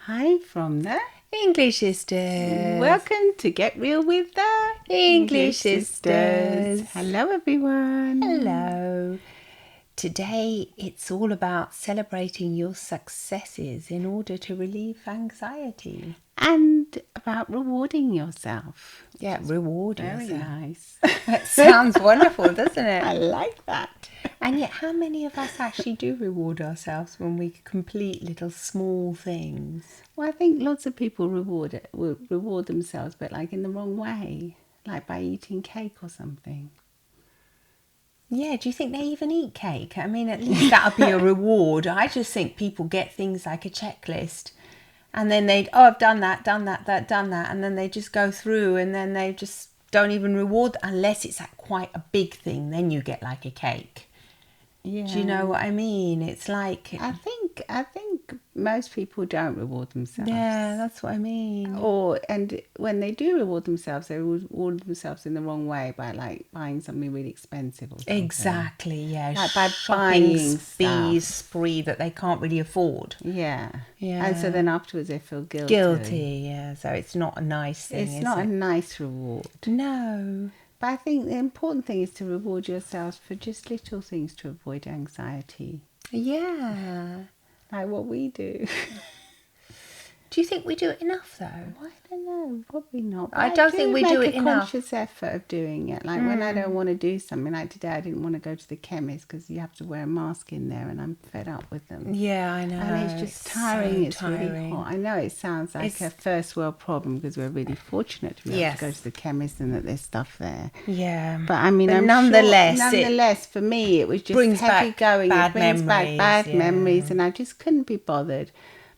Hi from the English Sisters. Welcome to Get Real with the English Sisters. Hello everyone. Hello. Today it's all about celebrating your successes in order to relieve anxiety. And about rewarding yourself. Yeah, reward Very yourself. nice. It sounds wonderful, doesn't I it? like that. And yet how many of us actually do reward ourselves when we complete little small things? Well, I think lots of people will reward themselves, but like in the wrong way, like by eating cake or something. Yeah, do you think they even eat cake? I mean, at least that would be a reward. I just think people get things like a checklist and then I've done that, done that, and then they just go through and then they just don't even reward unless it's like quite a big thing. Then you get like a cake. Yeah. Do you know what I mean? It's like... I think most people don't reward themselves. Yeah, that's what I mean. And when they do reward themselves, they reward themselves in the wrong way by like buying something really expensive or something. Exactly, yeah. Like by shopping buying spree that they can't really afford. Yeah. Yeah. And so then afterwards they feel guilty. Guilty, yeah. So it's not a nice thing, It's not a nice reward. No. But I think the important thing is to reward yourselves for just little things to avoid anxiety. Yeah. Like what we do. Do you think we do it enough, though? I don't know, probably not. But I don't think we do it make a enough. conscious effort of doing it. Like when I don't want to do something, like today I didn't want to go to the chemist because you have to wear a mask in there and I'm fed up with them. Yeah, I know. And it's just tiring. So It's tiring. really hot. I know it sounds like a first world problem because we're really fortunate to be able to go to the chemist and that there's stuff there. Yeah. But I mean, nonetheless, for me, it was just heavy going. It brings back bad memories, and I just couldn't be bothered.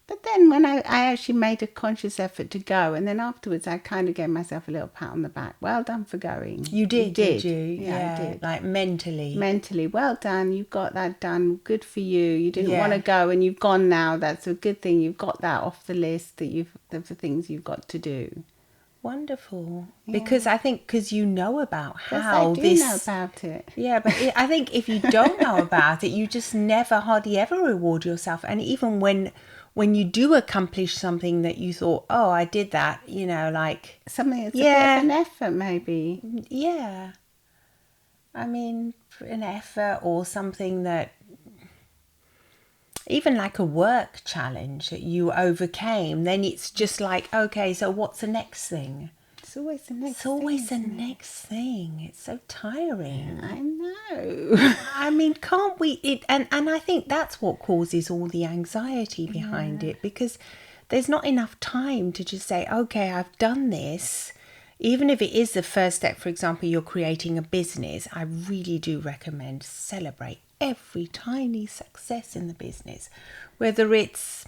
But then when I actually made a conscious effort to go, and then afterwards I kind of gave myself a little pat on the back. Well done for going. You did, did you? Yeah, I did. Like mentally. Mentally, well done. You got that done. Good for you. You didn't want to go, and you've gone now. That's a good thing. You've got that off the list of the things you've got to do. Wonderful. Yeah. Because you know about how I do know about it. Yeah, but I think if you don't know about it, you just hardly ever reward yourself. And even when you do accomplish something that you thought, oh, I did that, like... Something that's a bit of an effort, maybe. Yeah. I mean, an effort or something that... Even like a work challenge that you overcame, then it's just like, okay, so what's the next thing? It's always the next thing. It's always the next thing. It's so tiring. I know. I mean, can't we... And I think that's what causes all the anxiety behind it, because there's not enough time to just say, okay, I've done this. Even if it is the first step, for example, you're creating a business, I really do recommend celebrate every tiny success in the business, whether it's,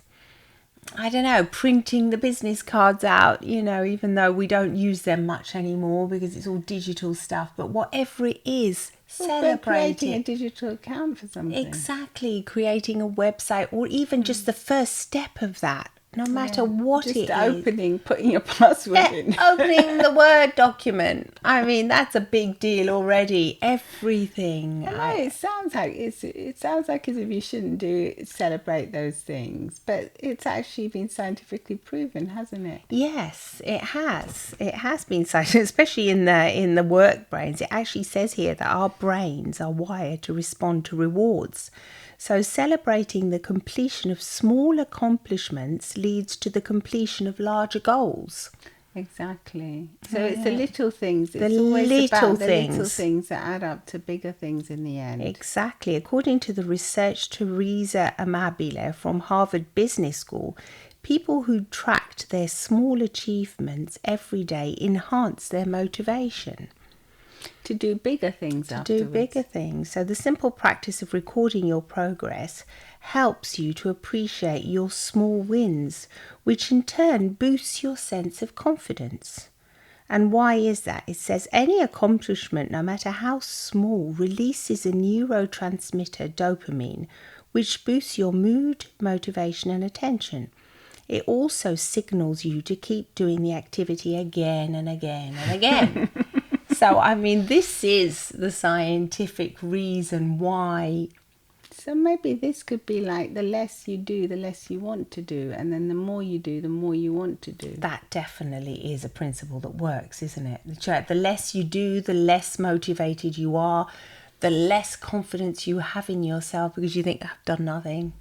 I don't know, printing the business cards out, even though we don't use them much anymore because it's all digital stuff, but whatever it is, celebrate creating it. A digital account for something. Exactly, creating a website, or even just the first step of that. No matter what it is. Just putting your password in. Opening the Word document. I mean, that's a big deal already. Everything. It sounds like as if you shouldn't celebrate those things, but it's actually been scientifically proven, hasn't it? Yes, it has. It has been scientific, especially in the work brains. It actually says here that our brains are wired to respond to rewards. So celebrating the completion of small accomplishments leads to the completion of larger goals. Exactly. So it's the little things. It's always about the little things that add up to bigger things in the end. Exactly. According to the research Teresa Amabile from Harvard Business School, people who tracked their small achievements every day enhanced their motivation. To do bigger things afterwards. To do bigger things. So the simple practice of recording your progress helps you to appreciate your small wins, which in turn boosts your sense of confidence. And why is that? It says any accomplishment, no matter how small, releases a neurotransmitter, dopamine, which boosts your mood, motivation and attention. It also signals you to keep doing the activity again and again and again. So, I mean, this is the scientific reason why So maybe this could be like the less you do, the less you want to do. And then the more you do, the more you want to do. That definitely is a principle that works, isn't it? The less you do, the less motivated you are, the less confidence you have in yourself because you think, I've done nothing.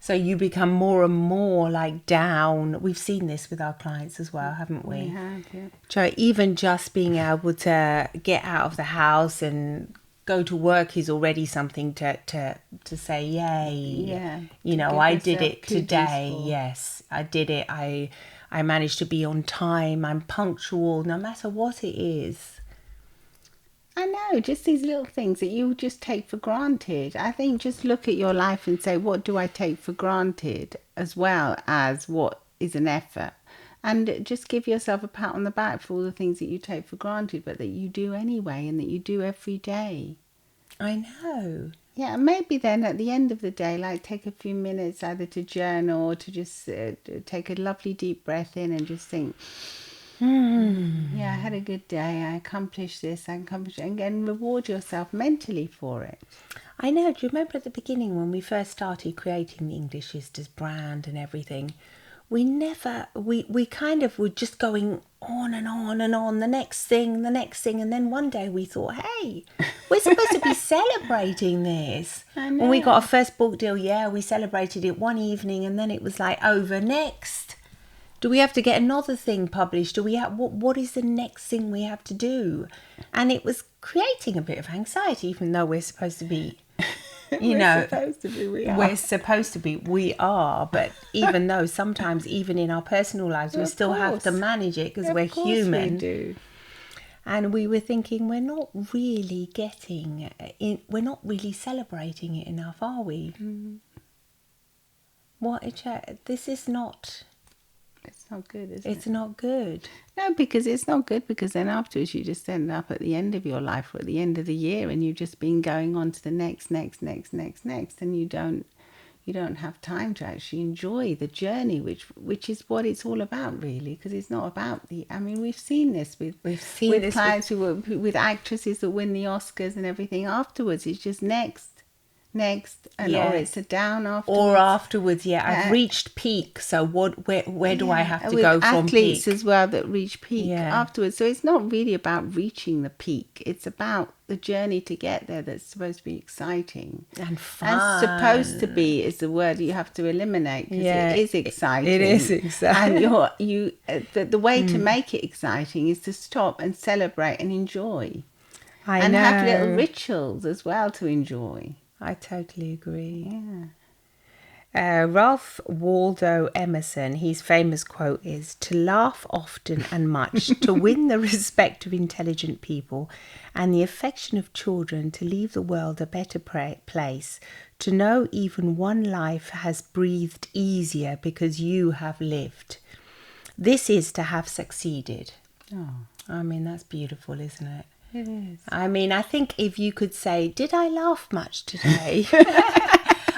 So you become more and more like down. We've seen this with our clients as well, haven't we? We have, yeah. So even just being able to get out of the house and go to work is already something to say, yay. Yeah. You know, I did it today. Yes, I did it. I managed to be on time. I'm punctual, no matter what it is. I know, just these little things that you just take for granted. I think just look at your life and say, what do I take for granted, as well as what is an effort? And just give yourself a pat on the back for all the things that you take for granted, but that you do anyway and that you do every day. I know. Yeah, and maybe then at the end of the day, like take a few minutes either to journal or to just take a lovely deep breath in and just think, yeah, I had a good day, I accomplished this, I accomplished it, and again, reward yourself mentally for it. I know. Do you remember at the beginning when we first started creating the English Sisters brand and everything? We kind of were just going on and on and on, the next thing. And then one day we thought, hey, we're supposed to be celebrating this. When we got our first book deal, we celebrated it one evening and then it was like over next. Do we have to get another thing published? Do we have, what is the next thing we have to do? And it was creating a bit of anxiety, even though we're supposed to be, We're supposed to be, we are. We're supposed to be, we are. But even though sometimes, even in our personal lives, we still have to manage it because we're human. We do. And we were thinking, we're not really we're not really celebrating it enough, are we? This is not... It's not good, is it? It's not good. No, because it's not good, because then afterwards you just end up at the end of your life or at the end of the year and you've just been going on to the next, and you don't have time to actually enjoy the journey, which is what it's all about, really, because it's not about we've seen this with clients with actresses that win the Oscars and everything. Afterwards it's just next, and or it's a down afterwards. Or afterwards, I've reached peak. So where do I have to with go from athletes peak? as well that reach peak afterwards. So it's not really about reaching the peak. It's about the journey to get there that's supposed to be exciting and fun. And supposed to be is the word you have to eliminate, because it is exciting. It is exciting. And the way to make it exciting is to stop and celebrate and enjoy. And have little rituals as well to enjoy. I totally agree. Yeah. Ralph Waldo Emerson, his famous quote is, to laugh often and much, to win the respect of intelligent people and the affection of children, to leave the world a better place, to know even one life has breathed easier because you have lived. This is to have succeeded. Oh. I mean, that's beautiful, isn't it? It is. I mean, I think if you could say, did I laugh much today?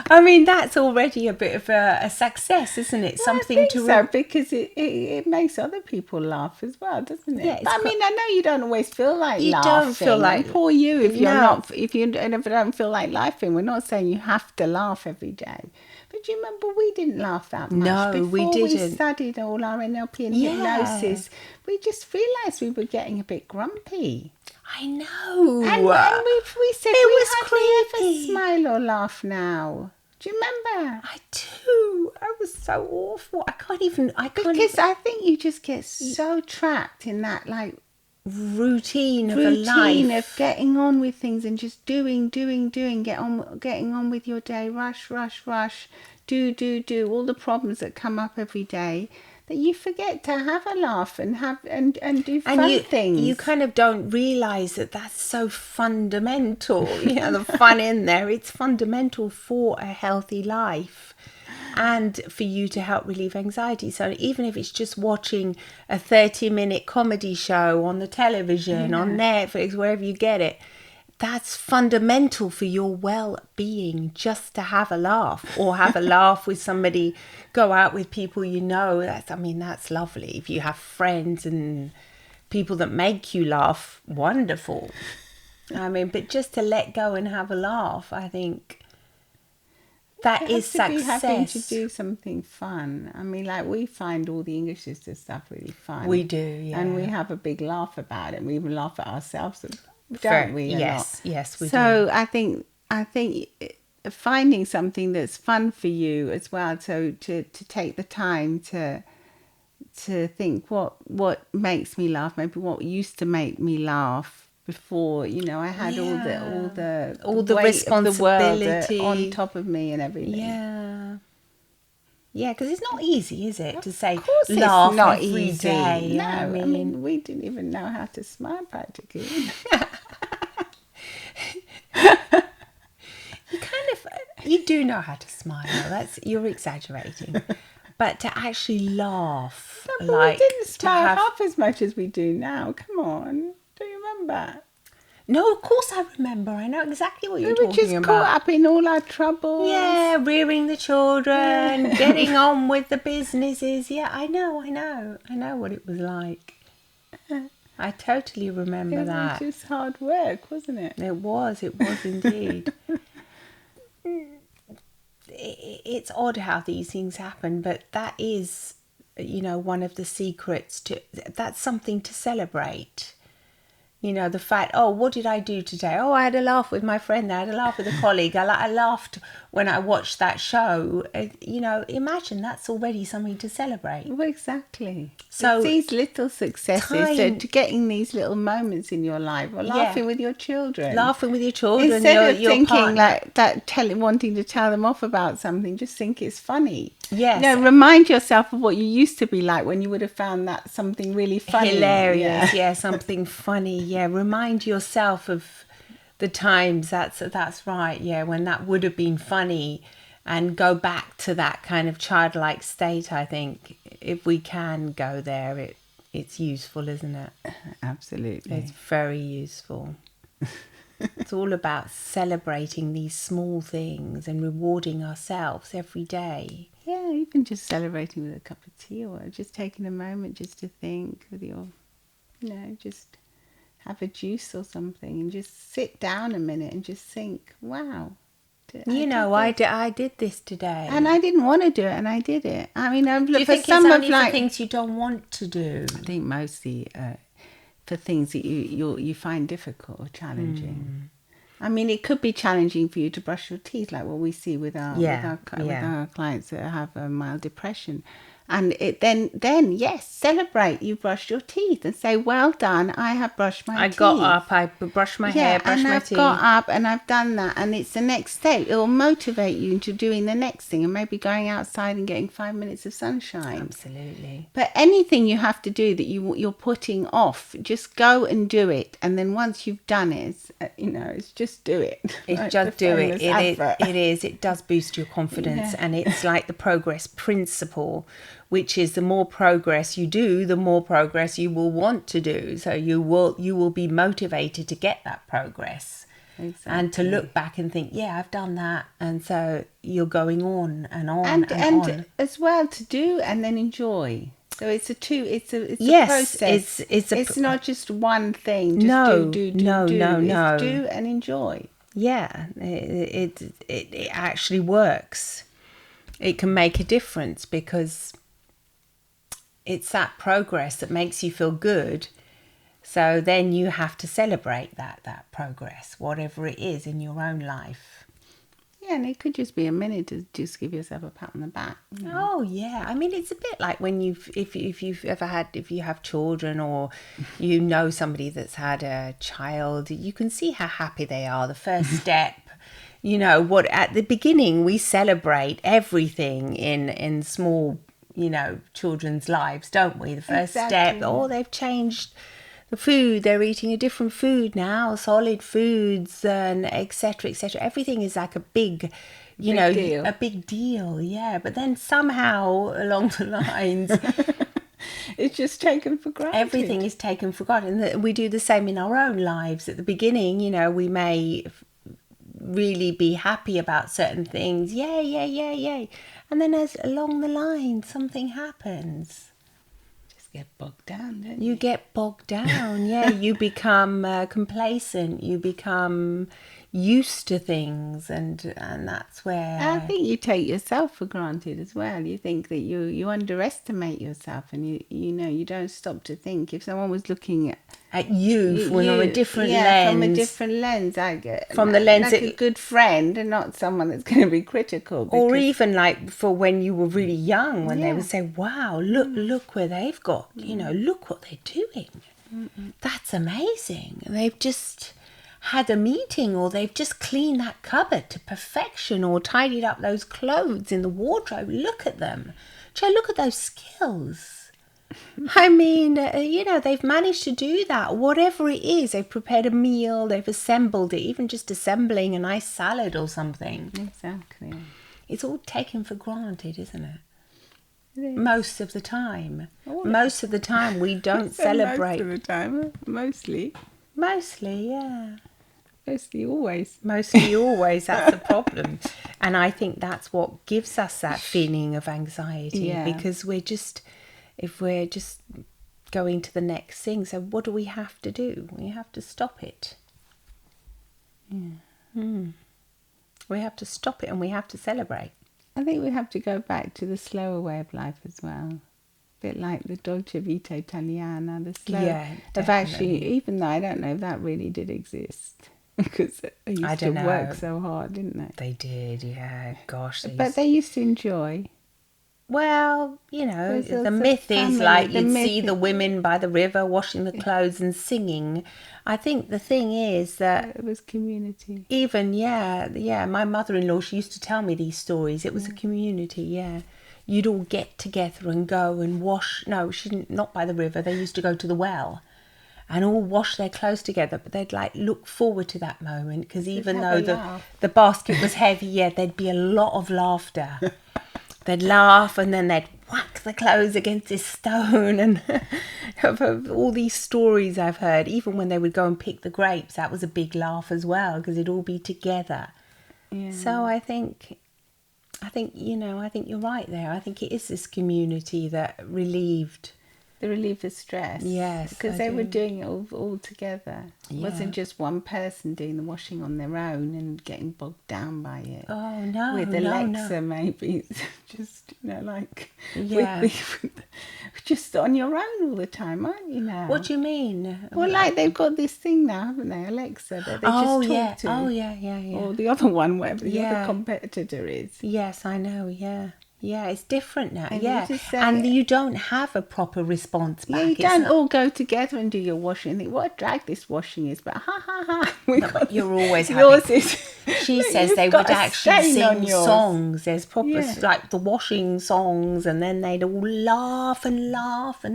I mean, that's already a bit of a success, isn't it? Something to because it makes other people laugh as well, doesn't it? Yeah, I mean, I know you don't always feel like you laughing. Don't feel like poor you if you're not. If you don't feel like laughing, we're not saying you have to laugh every day. But do you remember we didn't laugh that much? No, Before we didn't. We studied all our NLP and hypnosis. We just realised we were getting a bit grumpy. I know. And we said it we was hardly ever smile or laugh now. Do you remember? I do. I was so awful. I can't even. I think you just get so trapped in that routine of a life, of getting on with things and just doing, getting on with your day. Rush, do all the problems that come up every day. That you forget to have a laugh and do fun things. You kind of don't realise that that's so fundamental. The fun in there, it's fundamental for a healthy life and for you to help relieve anxiety. So even if it's just watching a 30-minute comedy show on the television, on Netflix, wherever you get it, that's fundamental for your well-being, just to have a laugh or have a laugh with somebody, go out with people you know. That's lovely. If you have friends and people that make you laugh, wonderful. But just to let go and have a laugh, I think That is success. Be having to do something fun. I mean, like, we find all the English sister stuff really fun. We do, yeah. And we have a big laugh about it. We even laugh at ourselves, don't we? Yes, we do. So I think finding something that's fun for you as well. So to take the time to think what makes me laugh, maybe what used to make me laugh before, you know, I had all the weight responsibility of the world on top of me and everything. Yeah, because it's not easy, is it, to say, of course laugh it's not every easy. day. No, I mean, we didn't even know how to smile practically. You do know how to smile. You're exaggerating. But to actually laugh, no, but we didn't smile half as much as we do now. Come on, do you remember? No, of course I remember. I know exactly what you're talking about. We were just caught up in all our troubles. Yeah, rearing the children, getting on with the businesses. Yeah, I know what it was like. I totally remember that. It was just hard work, wasn't it? It was indeed. It's odd how these things happen, but that is, you know, one of the secrets that's something to celebrate. You know, the fact, oh, what did I do today? Oh, I had a laugh with my friend. I had a laugh with a colleague. I laughed when I watched that show. You know, imagine that's already something to celebrate. Well, exactly. So it's these little successes, to getting these little moments in your life, or laughing with your children. Laughing with your children. Instead of thinking like that, wanting to tell them off about something, just think it's funny. Yes. You know, remind yourself of what you used to be like when you would have found that something really funny. Hilarious, yeah, something funny. Yeah, remind yourself of the times. That's right. Yeah, when that would have been funny, and go back to that kind of childlike state. I think if we can go there, it's useful, isn't it? Absolutely, it's very useful. It's all about celebrating these small things and rewarding ourselves every day. Yeah, even just celebrating with a cup of tea, or just taking a moment just to think with your, you know, just have a juice or something and just sit down a minute and just think, wow. I did this today. And I didn't want to do it, and I did it. I mean, do you think it's only for things you don't want to do? I think mostly for things that you find difficult or challenging. I mean, it could be challenging for you to brush your teeth, like what we see with our clients that have a mild depression. And then yes, celebrate. You brushed your teeth and say, "Well done, I have brushed my teeth. I got up, I brushed my hair, brushed my teeth. I've got up and I've done that." And it's the next step. It will motivate you into doing the next thing, and maybe going outside and getting 5 minutes of sunshine. Absolutely. But anything you have to do that you're putting off, just go and do it. And then once you've done it, it's just do it. It's just do it. It is. It does boost your confidence, and it's like the progress principle, which is the more progress you do, the more progress you will want to do. So you will be motivated to get that progress. Exactly. And to look back and think, yeah, I've done that. And so you're going on and on and on. As well to do and then enjoy. So it's a process. It's not just one thing. Just do. It's do and enjoy. Yeah, it actually works. It can make a difference because it's that progress that makes you feel good. So then you have to celebrate that progress, whatever it is in your own life. Yeah, and it could just be a minute to just give yourself a pat on the back. You know? Oh yeah, I mean it's a bit like when if you have children or you know somebody that's had a child, you can see how happy they are. The first step, you know, what at the beginning we celebrate everything in small, you know, children's lives, don't we? The first step, they've changed the food, they're eating a different food now, solid foods, and etc. Everything is like a big deal. A big deal, yeah. But then somehow along the lines, it's just taken for granted. Everything is taken for granted. And we do the same in our own lives. At the beginning, you know, we may really be happy about certain things. Yay. And then as along the line, something happens. Get bogged down, don't you? You get bogged down, yeah. You become complacent. You used to things, and that's where I think you take yourself for granted as well. You think that you underestimate yourself, and you don't stop to think. If someone was looking at you from a different lens, from a different lens, I get from the lens like a good friend, and not someone that's going to be critical. Or even like for when you were really young, when they would say, "Wow, look where they've got, look what they're doing. That's amazing. They've just had a meeting, or they've just cleaned that cupboard to perfection, or tidied up those clothes in the wardrobe. Look at them. Look at those skills." I mean, they've managed to do that. Whatever it is, they've prepared a meal, they've assembled it, even just assembling a nice salad or something. Exactly. It's all taken for granted, isn't it? Most of the time. Most of the time we don't celebrate. Most of the time. Mostly, yeah. Mostly always. Mostly always, that's the problem. And I think that's what gives us that feeling of anxiety, because if we're just going to the next thing, so what do we have to do? We have to stop it. We have to stop it, and we have to celebrate. I think we have to go back to the slower way of life as well. A bit like the Dolce Vita Italiana, the slow of actually, even though I don't know if that really did exist, because they used to work so hard, didn't they? They did, yeah. Gosh. But they used to enjoy. Well, the myth is like you'd see the women by the river washing the clothes and singing. I think the thing is that it was community. Even, my mother-in-law, she used to tell me these stories. It was a community, You'd all get together and go and wash. No, she didn't, not by the river. They used to go to the well and all wash their clothes together. But they'd look forward to that moment, because even though the basket was heavy, there'd be a lot of laughter. They'd laugh, and then they'd whack the clothes against this stone, and all these stories I've heard. Even when they would go and pick the grapes, that was a big laugh as well, because it'd all be together. Yeah. So I think you're right there. I think it is this community that relieved the stress. Yes, because they were doing it all together. It wasn't just one person doing the washing on their own and getting bogged down by it. Oh no, with Alexa maybe, just just on your own all the time, aren't you now? What do you mean? Well, they've got this thing now, haven't they, Alexa, that they just talk to. Oh yeah. Or the other one, whatever the other competitor is. Yes, I know. Yeah, it's different now. And you don't have a proper response back. You don't all go together and do your washing and think, what a drag this washing is. But but you're always having... She says they would actually sing songs. There's proper, like the washing songs, and then they'd all laugh, and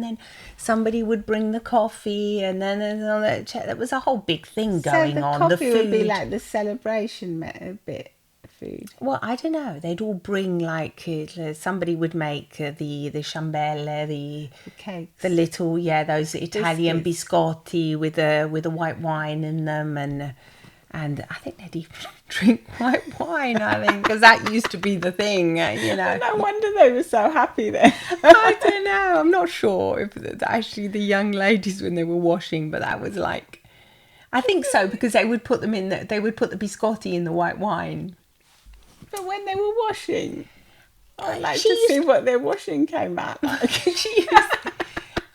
then somebody would bring the coffee, and then there was a whole big thing going on. So the coffee would be like the celebration bit. Food. Well, I don't know. They'd all bring somebody would make the ciambelle, the cakes, the little those Italian biscotti with a white wine in them, and I think they'd even drink white wine. I think because that used to be the thing, No wonder they were so happy then. I don't know. I'm not sure if it's actually the young ladies when they were washing, but that was like, I think so, because they would put them they would put the biscotti in the white wine. But when they were washing, I'd like to see what their washing came out like.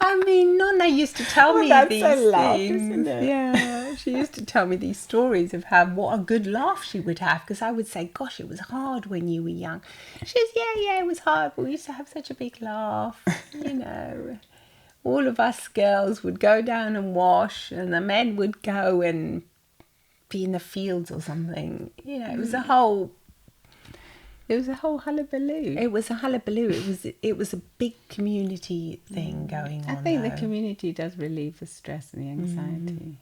Nonna used to tell me these things. Isn't it? Yeah, she used to tell me these stories of what a good laugh she would have, because I would say, gosh, it was hard when you were young. She says, yeah, it was hard, but we used to have such a big laugh, All of us girls would go down and wash, and the men would go and be in the fields or something. It was a whole... It was a whole hullabaloo. It was a hullabaloo. It was a big community thing going on. I think the community does relieve the stress and the anxiety.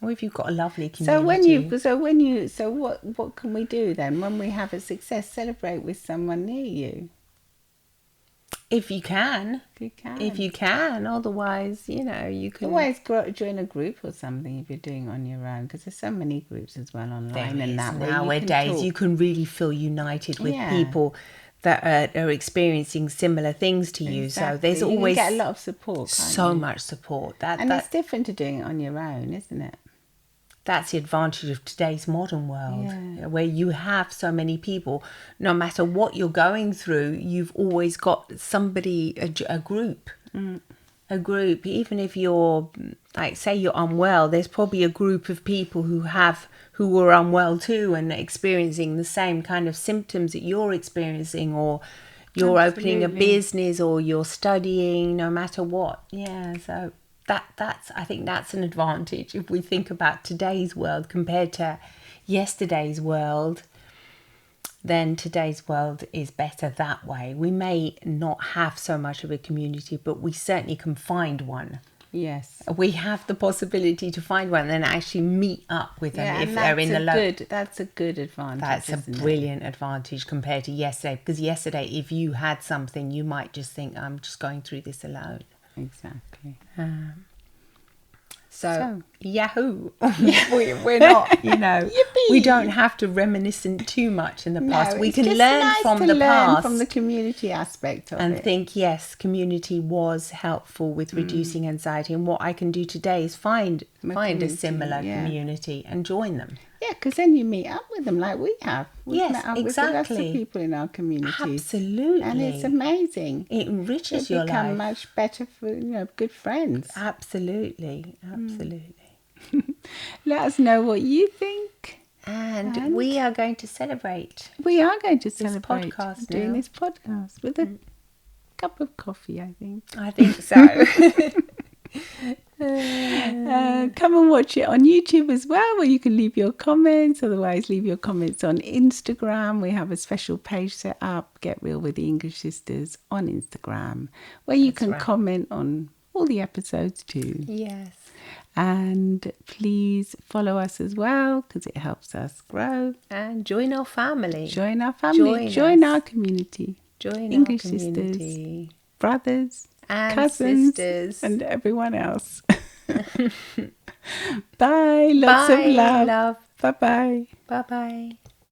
Well, if you've got a lovely community. So what can we do then when we have a success? Celebrate with someone near you. If you can. Otherwise, you can... Always join a group or something if you're doing it on your own, because there's so many groups as well online. And that nowadays you can really feel united with people that are experiencing similar things to you. Exactly. So there's always... You can get a lot of support, so much support. It's different to doing it on your own, isn't it? that's the advantage of today's modern world, where you have so many people. No matter what you're going through, you've always got somebody, a group. A group. Even if you're, like, say you're unwell, there's probably a group of people who are unwell too and experiencing the same kind of symptoms that you're experiencing, or you're opening a business, or you're studying, no matter what. So that's I think that's an advantage if we think about today's world compared to yesterday's world. Then today's world is better that way. We may not have so much of a community, but we certainly can find one. Yes. We have the possibility to find one and actually meet up with them if they're in the local. That's a good advantage. That's a brilliant advantage compared to yesterday. Because yesterday, if you had something, you might just think, I'm just going through this alone. Exactly. So yahoo! We're not, we don't have to reminiscent too much in the past. No, we can learn from the past, from the community aspect of it, and think, yes, community was helpful with reducing anxiety. And what I can do today is find a similar community and join them. Yeah, because then you meet up with them like we have. We've met up with lots of people in our community. Absolutely. And it's amazing. It enriches your life. You become much better for, good friends. Absolutely. Let us know what you think. And we are going to celebrate. We are going to celebrate this podcast doing this podcast with a cup of coffee, I think. I think so. Come and watch it on YouTube as well, where you can leave your comments. Otherwise, leave your comments on Instagram. We have a special page set up, Get Real with the English Sisters, on Instagram, where you can comment on all the episodes too. Yes. And please follow us as well, because it helps us grow. And join our family. Join our family. Join our community. Join English our community. Sisters, brothers, and cousins, sisters, and everyone else. Bye. Lots of love. Love. Bye-bye. Bye-bye.